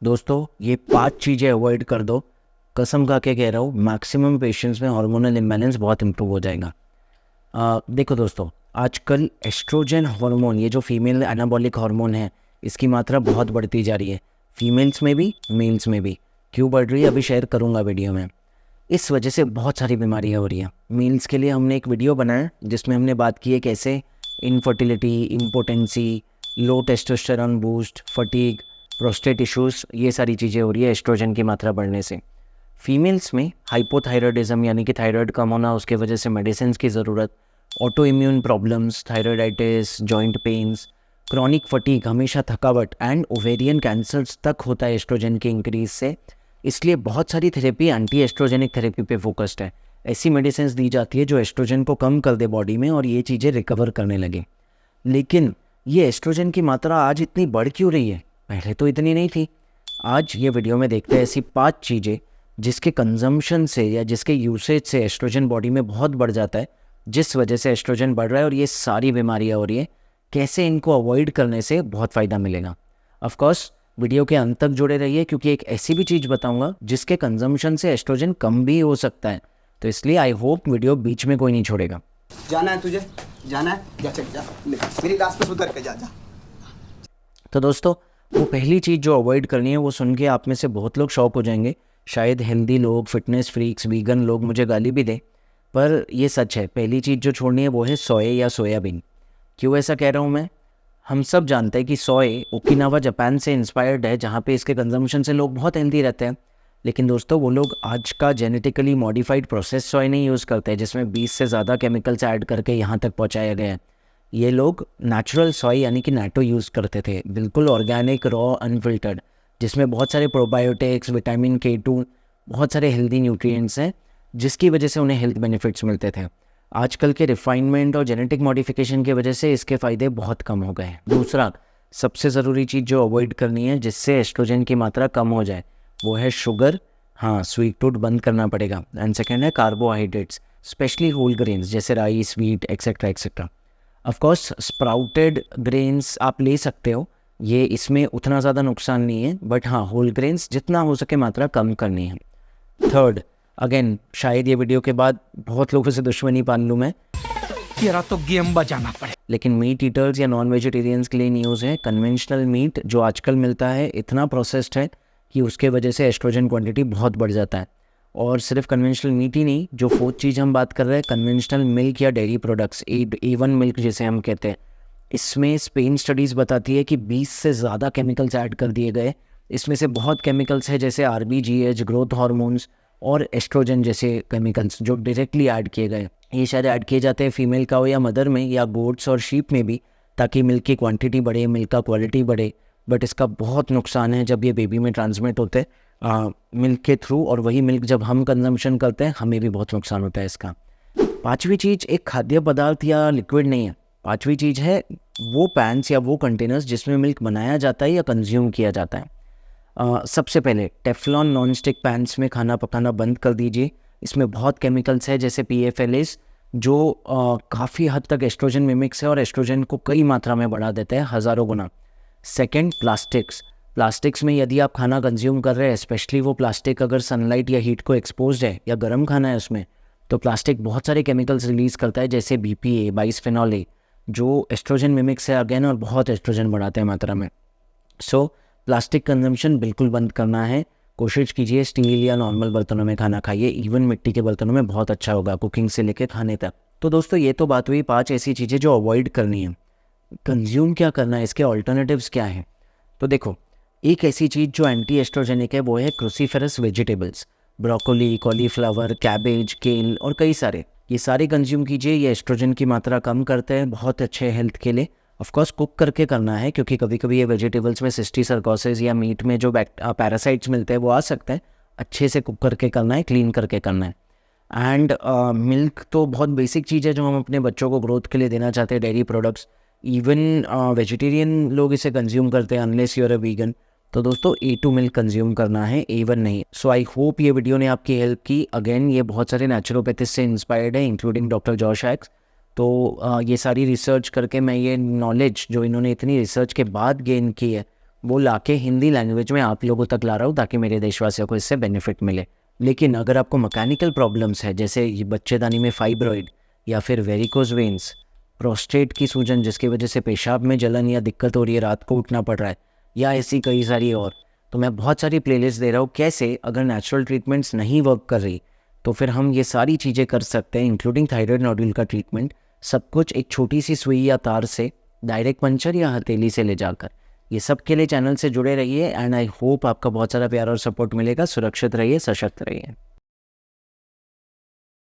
दोस्तों ये 5 चीज़ें अवॉइड कर दो, कसम खा के कह रहा हूँ, मैक्सिमम पेशेंट्स में हार्मोनल इम्बैलेंस बहुत इंप्रूव हो जाएगा। देखो दोस्तों, आजकल एस्ट्रोजन हार्मोन, ये जो फीमेल एनाबॉलिक हार्मोन है, इसकी मात्रा बहुत बढ़ती जा रही है, फीमेल्स में भी मेल्स में भी। क्यों बढ़ रही है अभी शेयर करूँगा वीडियो में। इस वजह से बहुत सारी बीमारियाँ हो रही हैं। मेल्स के लिए हमने एक वीडियो बनाया जिसमें हमने बात की है कैसे infertility, impotency, low testosterone boost, fatigue, prostate issues, ये सारी चीज़ें हो रही है एस्ट्रोजन की मात्रा बढ़ने से। फीमेल्स में हाइपोथायरॉयडिज्म यानी कि थायराइड कम होना, उसके वजह से मेडिसिन की ज़रूरत, auto immune problems, thyroiditis, joint pains, chronic fatigue, हमेशा थकावट एंड ओवेरियन कैंसर्स तक होता है एस्ट्रोजन के इंक्रीज से। इसलिए बहुत सारी थेरेपी एंटी एस्ट्रोजेनिक थेरेपी पे फोकस्ड है। ऐसी मेडिसिन दी जाती है जो एस्ट्रोजन को कम कर दे बॉडी में और ये चीज़ें रिकवर करने लगे। लेकिन ये एस्ट्रोजन की मात्रा आज इतनी बढ़ क्यों रही है? पहले तो इतनी नहीं थी। आज ये वीडियो में देखते हैं ऐसी 5 चीज़ें जिसके कंजम्पशन से या जिसके यूसेज से एस्ट्रोजन बॉडी में बहुत बढ़ जाता है, जिस वजह से एस्ट्रोजन बढ़ रहा है और ये सारी बीमारियाँ हो रही है। कैसे इनको अवॉइड करने से बहुत फ़ायदा मिलेगा। ऑफकोर्स वीडियो के अंत तक जुड़े रहिए, क्योंकि एक ऐसी भी चीज़ बताऊंगा जिसके कंजम्पशन से एस्ट्रोजन कम भी हो सकता है। तो इसलिए आई होप वीडियो बीच में कोई नहीं छोड़ेगा। जाना है तुझे, जाना है, जा चल जा, मेरी लाश पे सुधर के जा जा। तो दोस्तों, वो पहली चीज़ जो अवॉइड करनी है वो सुन के आप में से बहुत लोग शॉक हो जाएंगे। शायद हेल्दी लोग, फिटनेस फ्रीक्स, वीगन लोग मुझे गाली भी दें, पर ये सच है। पहली चीज़ जो छोड़नी है वो है सोया या सोयाबीन। क्यों ऐसा कह रहा हूँ मैं? हम सब जानते हैं कि सोए ओकिनावा जापान से इंस्पायर्ड है, जहाँ पे इसके कंजम्पशन से लोग बहुत हेल्दी रहते हैं। लेकिन दोस्तों, वो लोग आज का जेनेटिकली मॉडिफाइड प्रोसेस सोए नहीं यूज़ करते हैं, जिसमें 20 से ज़्यादा केमिकल्स ऐड करके यहाँ तक पहुँचाया गया है। ये लोग नेचुरल सोय यानी कि नाटो यूज़ करते थे, बिल्कुल ऑर्गेनिक, रॉ, अनफिल्टर्ड, जिसमें बहुत सारे प्रोबायोटिक्स, विटामिन K2, बहुत सारे हेल्दी न्यूट्रिएंट्स हैं, जिसकी वजह से उन्हें हेल्थ बेनिफिट्स मिलते थे। आजकल के रिफाइनमेंट और जेनेटिक मॉडिफिकेशन की वजह से इसके फ़ायदे बहुत कम हो गए हैं। दूसरा सबसे ज़रूरी चीज़ जो अवॉइड करनी है जिससे एस्ट्रोजन की मात्रा कम हो जाए, वो है शुगर। हाँ, स्वीट टूथ बंद करना पड़ेगा। एंड सेकेंड है कार्बोहाइड्रेट्स, स्पेशली होल ग्रेन्स जैसे rice, wheat, etcetera etcetera. Of course sprouted grains आप ले सकते हो, ये इसमें उतना ज़्यादा नुकसान नहीं है, बट हाँ, होल ग्रेन्स जितना हो सके मात्रा कम करनी है। थर्ड, अगेन शायद ये वीडियो के बाद बहुत लोगों से दुश्मनी पाल लूँ मैं, तेरा तो गेम बजाना पड़े। लेकिन मीट ईटर्स या नॉन वेजिटेरियंस के लिए न्यूज़ है। कन्वेंशनल मीट जो आजकल मिलता है इतना प्रोसेस्ड है कि उसके वजह से एस्ट्रोजन क्वांटिटी बहुत बढ़ जाता है। और सिर्फ कन्वेंशनल मीट ही नहीं, जो फोर्थ चीज़ हम बात कर रहे हैं, कन्वेंशनल मिल्क या डेयरी प्रोडक्ट्स, A1 मिल्क जिसे हम कहते हैं, इसमें स्पेन स्टडीज़ बताती है कि 20 से ज़्यादा केमिकल्स ऐड कर दिए गए। इसमें से बहुत केमिकल्स हैं जैसे RBGH, ग्रोथ हार्मोन्स और एस्ट्रोजन जैसे केमिकल्स जो डायरेक्टली ऐड किए गए। ये शायद ऐड किए जाते हैं फीमेल काऊ या मदर में या गोट्स और शीप में भी, ताकि मिल्क की क्वांटिटी बढ़े, मिल्क का क्वालिटी बढ़े। बट इसका बहुत नुकसान है जब ये बेबी में ट्रांसमिट होते हैं मिल्क के थ्रू, और वही मिल्क जब हम कंजम्पशन करते हैं हमें भी बहुत नुकसान होता है इसका। पांचवी चीज़ एक खाद्य पदार्थ या लिक्विड नहीं है। पांचवी चीज़ है वो पैन्स या वो कंटेनर्स जिसमें मिल्क बनाया जाता है या कंज्यूम किया जाता है। सबसे पहले टेफ्लॉन नॉन स्टिक पैन्स में खाना पकाना बंद कर दीजिए। इसमें बहुत केमिकल्स है जैसे PFLAs, जो काफ़ी हद तक एस्ट्रोजन मिमिक्स है और एस्ट्रोजन को कई मात्रा में बढ़ा देते हैं, हज़ारों गुना। सेकंड, प्लास्टिक्स में यदि आप खाना कंज्यूम कर रहे हैं, स्पेशली वो प्लास्टिक अगर सनलाइट या हीट को एक्सपोज है या गर्म खाना है उसमें, तो प्लास्टिक बहुत सारे केमिकल्स रिलीज़ करता है जैसे BPA, बाइसफेनॉल ए, जो एस्ट्रोजन मिमिक्स है अगेन और बहुत एस्ट्रोजन बढ़ाते हैं मात्रा में। सो प्लास्टिक कंजम्पशन बिल्कुल बंद करना है। कोशिश कीजिए स्टील या नॉर्मल बर्तनों में खाना खाइए, इवन मिट्टी के बर्तनों में बहुत अच्छा होगा कुकिंग से लेकर खाने तक। तो दोस्तों, ये तो बात हुई 5 ऐसी चीज़ें जो अवॉइड करनी है। कंज्यूम क्या करना है, इसके ऑल्टरनेटिव्स क्या हैं? तो देखो, एक ऐसी चीज़ जो एंटी एस्ट्रोजेनिक है वो है cruciferous vegetables, broccoli, cauliflower, cabbage, केल और कई सारे। ये सारे कंज्यूम कीजिए, ये एस्ट्रोजन की मात्रा कम करते हैं, बहुत अच्छे हेल्थ के लिए। ऑफकोर्स कुक करके करना है, क्योंकि कभी कभी ये वेजिटेबल्स में सिस्टिसर्कोसिस या मीट में जो पैरासाइट्स मिलते हैं वो आ सकते हैं। अच्छे से कुक करके करना है, क्लीन करके करना है। एंड मिल्क तो बहुत बेसिक चीज़ है जो हम अपने बच्चों को ग्रोथ के लिए देना चाहते हैं। डेयरी प्रोडक्ट्स, इवन वेजिटेरियन लोग इसे कंज्यूम करते हैं unless you are a vegan. तो दोस्तों, A2 मिल्क कंज्यूम करना है, A1 नहीं। सो आई होप ये वीडियो ने आपकी हेल्प की। अगेन, ये बहुत सारे नेचुरोपैथिस्ट से इंस्पायर्ड है, इंक्लूडिंग डॉक्टर जॉश हैक्स। तो ये सारी रिसर्च करके मैं ये नॉलेज जो इन्होंने इतनी रिसर्च के बाद गेन की है वो लाके हिंदी लैंग्वेज में आप लोगों तक ला रहा हूँ ताकि मेरे देशवासियों को इससे बेनिफिट मिले। लेकिन अगर आपको मैकेनिकल प्रॉब्लम्स है, जैसे ये बच्चेदानी में फाइब्रॉइड या फिर वेरिकोज वेन्स, प्रोस्टेट की सूजन जिसकी वजह से पेशाब में जलन या दिक्कत हो रही है, रात को उठना पड़ रहा है, या ऐसी कई सारी और, तो मैं बहुत सारी प्लेलिस्ट दे रहा हूँ कैसे अगर नेचुरल ट्रीटमेंट्स नहीं वर्क कर रही तो फिर हम ये सारी चीज़ें कर सकते हैं, इंक्लूडिंग थायराइड नोड्यूल का ट्रीटमेंट। सब कुछ एक छोटी सी सुई या तार से, डायरेक्ट पंचर या हथेली से ले जाकर। ये सब के लिए चैनल से जुड़े रहिए एंड आई होप आपका बहुत सारा प्यार और सपोर्ट मिलेगा। सुरक्षित रहिए, सशक्त रहिए।